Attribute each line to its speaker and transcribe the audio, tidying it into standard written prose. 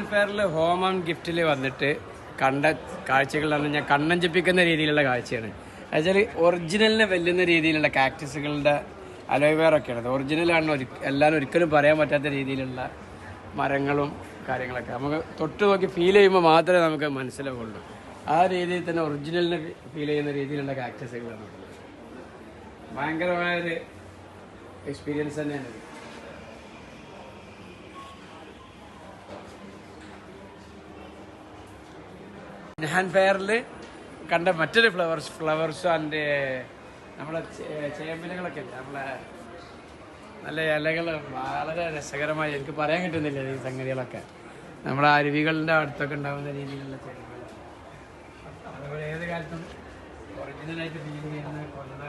Speaker 1: ഫെയറിൽ home and ഗിഫ്റ്റിൽ വന്നിട്ട് കണ്ട കാഴ്ചകളാണ് ഞാൻ കണ്ണഞ്ചിപ്പിക്കുന്ന രീതിയിലുള്ള കാഴ്ചയാണ്. എന്നുവെച്ചാൽ ഒറിജിനലിനെ വെല്ലുന്ന രീതിയിലുള്ള കാക്ടസുകളുടെ അലോവേറൊക്കെയാണ്. ഒറിജിനലാണ് എല്ലാവരും ഒരിക്കലും പറയാൻ പറ്റാത്ത രീതിയിലുള്ള മരങ്ങളും കാര്യങ്ങളൊക്കെ നമുക്ക് തൊട്ട് നോക്കി ഫീൽ ചെയ്യുമ്പോൾ മാത്രമേ നമുക്ക് മനസ്സിലാവുള്ളൂ. ആ രീതിയിൽ തന്നെ ഒറിജിനലിനെ ഫീൽ ചെയ്യുന്ന രീതിയിലുള്ള കാക്ടസുകളാണ്. ഭയങ്കരമായൊരു എക്സ്പീരിയൻസ് തന്നെയാണ്. ഞാൻ ഫെയറിൽ കണ്ട മറ്റൊരു ഫ്ലവേഴ്സ് ആൻഡ് നമ്മളെ ചേമ്പിലകളൊക്കെ ഇല്ല, നമ്മളെ നല്ല ഇലകൾ വളരെ രസകരമായി എനിക്ക് പറയാൻ കിട്ടുന്നില്ല ഈ സംഗതികളൊക്കെ. നമ്മളെ അരുവികളുടെ അടുത്തൊക്കെ ഉണ്ടാകുന്ന രീതിയിലുള്ള ചെടികൾ, അതുപോലെ ഏത് കാലത്തും ഒറിജിനലായിട്ട് ഫീൽ ചെയ്യുന്ന കൊല്ല